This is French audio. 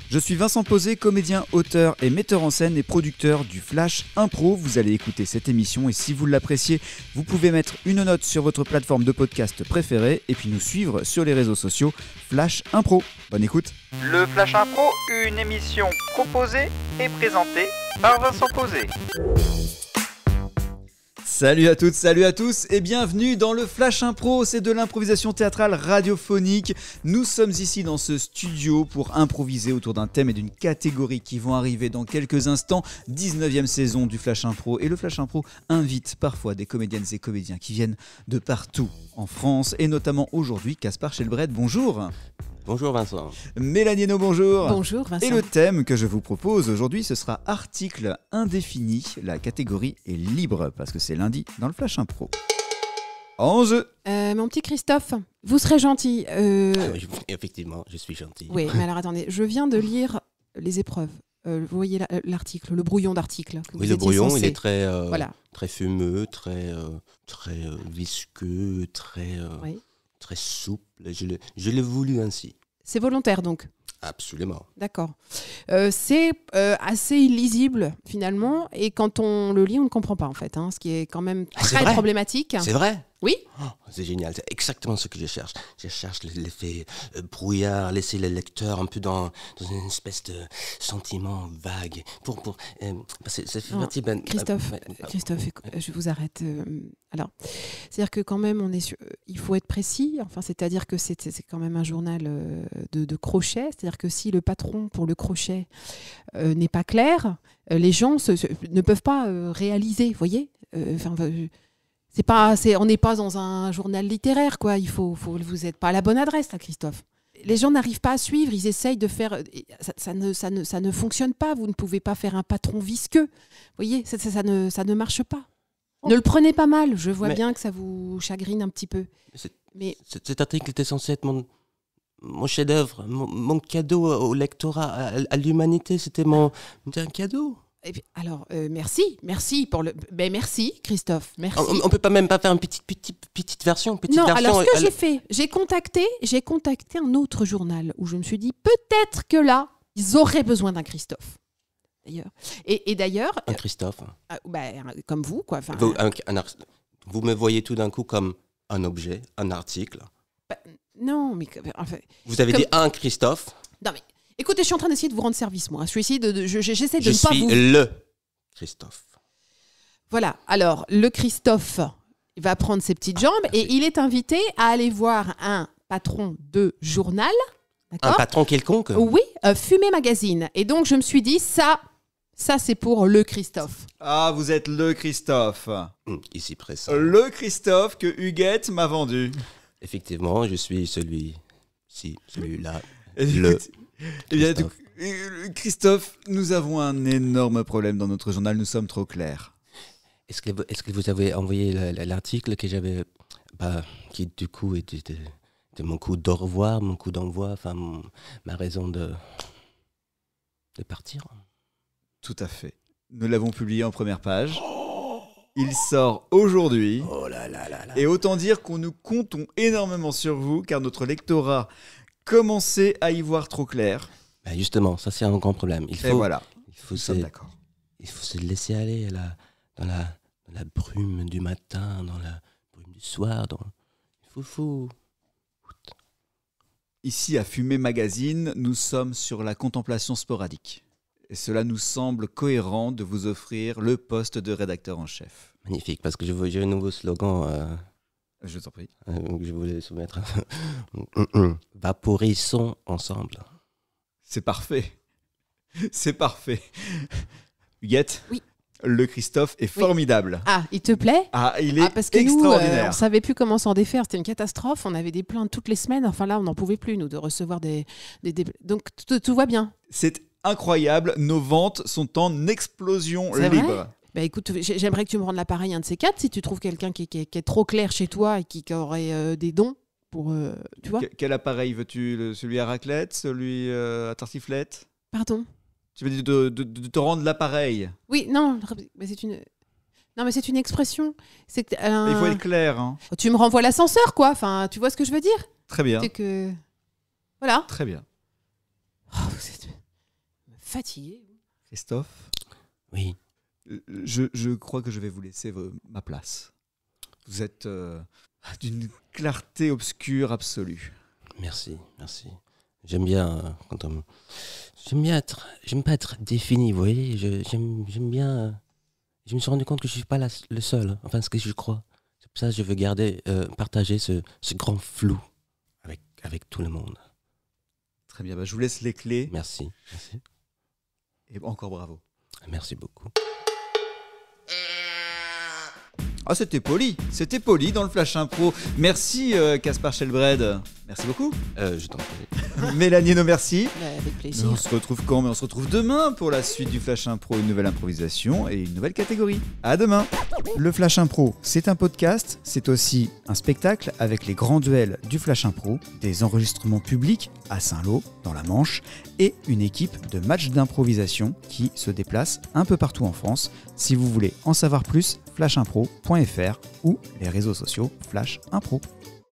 Je suis Vincent Posé, comédien, auteur et metteur en scène et producteur du Flash Impro. Vous allez écouter cette émission et si vous l'appréciez, vous pouvez mettre une note sur votre plateforme de podcast préférée et puis nous suivre sur les réseaux sociaux Flash Impro. Bonne écoute. Le Flash Impro, une émission proposée et présentée par Vincent Posé. Salut à toutes, salut à tous et bienvenue dans le Flash Impro, c'est de l'improvisation théâtrale radiophonique. Nous sommes ici dans ce studio pour improviser autour d'un thème et d'une catégorie qui vont arriver dans quelques instants. 19e saison du Flash Impro et le Flash Impro invite parfois des comédiennes et comédiens qui viennent de partout en France et notamment aujourd'hui Caspar Shelbred, bonjour. Bonjour Vincent. Mélanie Hainaut, bonjour. Bonjour Vincent. Et le thème que je vous propose aujourd'hui, ce sera article indéfini. La catégorie est libre parce que c'est lundi dans le Flash Impro. En jeu. Mon petit Christophe, vous serez gentil. Effectivement, je suis gentil. Oui, mais alors attendez, je viens de lire les épreuves. Vous voyez l'article, le brouillon d'article. Oui, le brouillon, il est très, voilà. très fumeux, très visqueux, Oui. très souple. Je l'ai voulu ainsi. C'est volontaire donc. Absolument. D'accord. C'est assez illisible finalement et quand on le lit, on ne comprend pas en fait, ce qui est quand même très problématique. C'est vrai ? Oui. Oh, c'est génial, c'est exactement ce que je cherche. Je cherche l'effet brouillard, laisser le lecteur un peu dans une espèce de sentiment vague. Ça fait partie... Christophe, je vous arrête. Alors, c'est-à-dire que quand même, il faut être précis. Enfin, c'est-à-dire que c'est quand même un journal de crochet. C'est-à-dire que si le patron pour le crochet n'est pas clair, les gens ne peuvent pas réaliser. Vous voyez on n'est pas dans un journal littéraire, quoi. Vous n'êtes pas à la bonne adresse, là, Christophe. Les gens n'arrivent pas à suivre, ils essayent de faire... Ça ne fonctionne pas, vous ne pouvez pas faire un patron visqueux. Vous voyez, ça ne marche pas. Ne le prenez pas mal, je vois bien que ça vous chagrine un petit peu. Cet article était censé être mon chef-d'œuvre, mon cadeau au lectorat, à l'humanité, c'était un cadeau. Alors, merci pour le... Ben, merci, Christophe, merci. On peut même pas faire une petite version, alors ce que j'ai fait, j'ai contacté un autre journal où je me suis dit, peut-être que là, ils auraient besoin d'un Christophe. D'ailleurs. Et d'ailleurs... Un Christophe. Comme vous, quoi. Vous me voyez tout d'un coup comme un objet, un article. Non, mais... Enfin, vous avez dit un Christophe. Non, mais... Écoutez, je suis en train d'essayer de vous rendre service, moi. J'essaie de Je ne pas vous... suis le Christophe. Voilà. Alors, le Christophe va prendre ses petites jambes et il est invité à aller voir un patron de journal. D'accord ? Un patron quelconque ? Oui, Fumée Magazine. Et donc, je me suis dit, ça c'est pour le Christophe. Ah, vous êtes le Christophe. Ici présent. Le Christophe que Huguette m'a vendu. Effectivement, je suis celui-là. Eh bien, Christophe, nous avons un énorme problème dans notre journal, nous sommes trop clairs. Est-ce que vous avez envoyé l'article que j'avais, qui du coup était de mon coup d'au revoir, mon coup d'envoi, enfin ma raison de partir? Tout à fait. Nous l'avons publié en première page. Il sort aujourd'hui. Oh là là là là. Et autant dire qu'on nous comptons énormément sur vous, car notre lectorat commençait à y voir trop clair. Justement, ça c'est un grand problème. Il faut se laisser aller dans la brume du matin, dans la brume du soir. Il faut... Ici à Fumée Magazine, nous sommes sur la contemplation sporadique. Et cela nous semble cohérent de vous offrir le poste de rédacteur en chef. Magnifique, parce que j'ai un nouveau slogan... Je t'en prie. Que je voulais soumettre. Vaporisons ensemble. C'est parfait. C'est parfait. Huguette ? Oui. Le Christophe est formidable. Ah, il te plaît ? Ah, il est parce que extraordinaire. Nous, on ne savait plus comment s'en défaire. C'était une catastrophe. On avait des plaintes toutes les semaines. Enfin là, on n'en pouvait plus, nous, de recevoir des... Donc, tout va bien. C'est incroyable. Nos ventes sont en explosion libre. Écoute, j'aimerais que tu me rendes l'appareil un de ces quatre. Si tu trouves quelqu'un qui est trop clair chez toi et qui aurait des dons pour... tu vois ? Quel appareil veux-tu ? Celui à raclette ? Celui à tartiflette ? Pardon ? Tu veux dire de te rendre l'appareil ? Oui, non, mais c'est une... Non, mais c'est une expression. Il faut être clair. Hein. Tu me renvoies l'ascenseur, quoi. Enfin, tu vois ce que je veux dire ? Très bien. C'est que... Voilà. Très bien. Oh, fatigué. Christophe ? Oui. Je crois que je vais vous laisser ma place. Vous êtes d'une clarté obscure absolue. Merci. J'aime bien j'aime pas être défini, vous voyez. J'aime bien. Je me suis rendu compte que je suis pas le seul. Enfin, ce que je crois. C'est pour ça que je veux partager ce grand flou avec tout le monde. Très bien. Je vous laisse les clés. Merci. Et encore bravo. Merci beaucoup. Ah, c'était poli dans le Flash Impro. Merci Caspar Shelbred. Merci beaucoup. Je t'en prie. Mélanie, merci. Avec plaisir. On se retrouve quand ? On se retrouve demain pour la suite du Flash Impro, une nouvelle improvisation et une nouvelle catégorie. À demain. Le Flash Impro, c'est un podcast, c'est aussi un spectacle avec les grands duels du Flash Impro, des enregistrements publics à Saint-Lô, dans la Manche, et une équipe de matchs d'improvisation qui se déplace un peu partout en France. Si vous voulez en savoir plus, flashimpro.fr ou les réseaux sociaux Flash Impro.